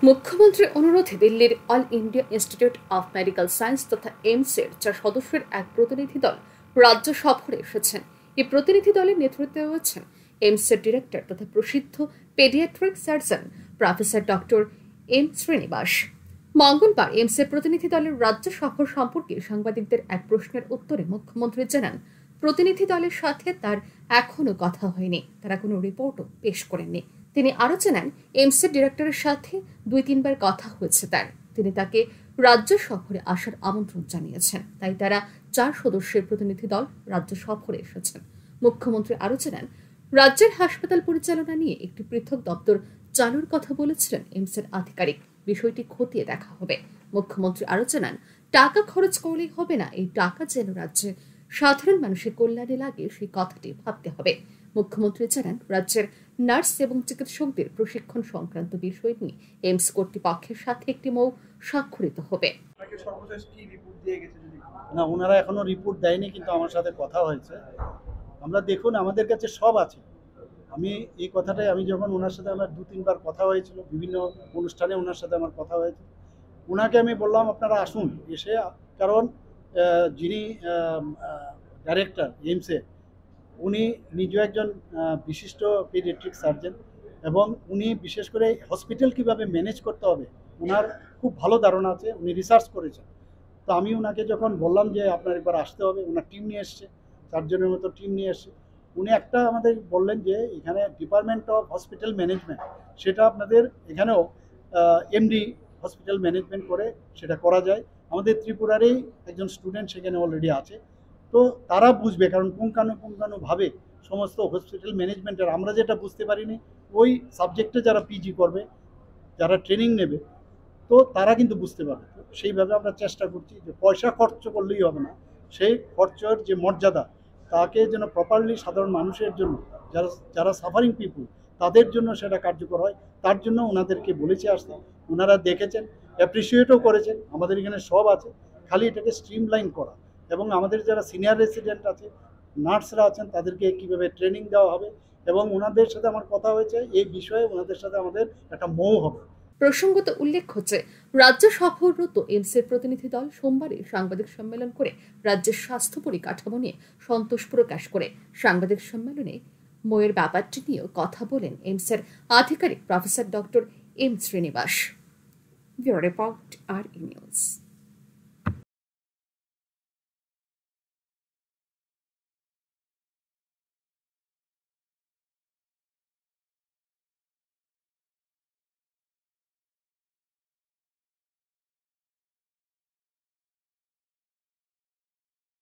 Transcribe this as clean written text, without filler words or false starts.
মুখ্যমন্ত্রীর অনুরোধে দিল্লির all India institute of medical science তথা এইমসের 4 সদস্যের এক প্রতিনিধি দল রাজ্য সফরে এসেছেন। এই প্রতিনিধি দলের নেতৃত্বে রয়েছেন এইমসের ডিরেক্টর তথা প্রসিদ্ধ pediatric surgeon professor doctor M Srinivas. মঙ্গলবার এইমসের প্রতিনিধি দলের রাজ্য সফর সম্পর্কে সাংবাদিকদের এক প্রশ্নের উত্তরে মুখ্যমন্ত্রী জানান, প্রতিনিধি দলের সাথে তার এখনো কথা হয়নি, তারা কোনো রিপোর্টও পেশ করেননি। তিনি আরও জানান, এইমসের ডিরেক্টরের সাথে 2-3 বার কথা হয়েছে তার। তিনি তাকে রাজ্য সফরে আসার আমন্ত্রণ জানিয়েছেন, তাই তারা 4 সদস্যের প্রতিনিধি দল রাজ্য সফরে এসেছেন। মুখ্যমন্ত্রী আরও জানান, রাজ্যের হাসপাতাল পরিচালনা নিয়ে একটি পৃথক দপ্তর চালুর কথা বলেছিলেন এইমসের আধিকারিক। বিষয়টি খতিয়ে দেখা হবে। মুখ্যমন্ত্রী আরও জানান, টাকা খরচ করলেই হবে না, এই টাকা যেন রাজ্যের সাধারণ মানুষের কল্যাণে লাগে সেই কথাটি ভাবতে হবে। মুখ্যমন্ত্রী জানান, রাজ্যের নার্স এবং চিকিৎসকদের প্রশিক্ষণ সংক্রান্ত বিষয় নিয়ে এইমস কর্তৃপক্ষের সাথে একটি মৌ স্বাক্ষরিত হবে। না, ওনারা এখনো রিপোর্ট দেয়নি, কিন্তু আমার সাথে কথা হয়েছে। আমরা দেখুন, আমাদের কাছে সব আছে। আমি এই কথাটাই, আমি যখন ওনার সাথে আমার 2-3 বার কথা হয়েছিল, বিভিন্ন অনুষ্ঠানে ওনার সাথে আমার কথা হয়েছে, ওনাকে আমি বললাম আপনারা আসুন এসে, কারণ যিনি ডাইরেক্টর এইমসে, উনি নিজেও একজন বিশিষ্ট পেডিয়াট্রিক সার্জন, এবং উনি বিশেষ করে হসপিটাল কীভাবে ম্যানেজ করতে হবে ওনার খুব ভালো ধারণা আছে, উনি রিসার্চ করেছেন। তো আমি ওনাকে যখন বললাম যে আপনার একবার আসতে হবে, ওনার টিম নিয়ে এসছে, 4 জনের মতো টিম নিয়ে এসছে। উনি একটা আমাদের বললেন যে এখানে ডিপার্টমেন্ট অফ হসপিটাল ম্যানেজমেন্ট, সেটা আপনাদের এখানেও এমডি হসপিটাল ম্যানেজমেন্ট করে সেটা করা যায়। আমাদের ত্রিপুরারই একজন স্টুডেন্ট সেখানে অলরেডি আছে, তো তারা বুঝবে, কারণ পুঙ্খানুপুঙ্খানুভাবে সমস্ত হসপিটাল ম্যানেজমেন্টের আমরা যেটা বুঝতে পারিনি, ওই সাবজেক্টে যারা পিজি করবে, যারা ট্রেনিং নেবে, তো তারা কিন্তু বুঝতে পারবে। তো সেইভাবে আমরা চেষ্টা করছি যে পয়সা খরচ করলেই হবে না, সেই খরচের যে মর্যাদা তাকে যেন প্রপারলি সাধারণ মানুষের জন্য, যারা সাফারিং পিপুল, তাদের জন্য সেটা কার্যকর হয়। তার জন্য ওনাদেরকে বলেছে আসতে, ওনারা দেখেছেন, অ্যাপ্রিসিয়েটও করেছেন। আমাদের এখানে সব আছে, খালি এটাকে স্ট্রিমলাইন করা, এবং আমাদের যারা সিনিয়র রেসিডেন্ট আছে, নার্সরা আছেন, তাদেরকে কীভাবে ট্রেনিং দেওয়া হবে, এবং ওনাদের সাথে আমার কথা হয়েছে এই বিষয়ে, ওনাদের সাথে আমাদের একটা মৌ হবে। প্রসঙ্গত উল্লেখ হচ্ছে, রাজ্য সফররত এইমসের প্রতিনিধি দল সোমবারে সাংবাদিক সম্মেলন করে রাজ্যের স্বাস্থ্য পরিকাঠামো নিয়ে সন্তোষ প্রকাশ করে। সাংবাদিক সম্মেলনে মৌয়ের ব্যাপারটি নিয়েও কথা বলেন এইমসের আধিকারিক professor doctor M Srinivas. Bureau report, RE news.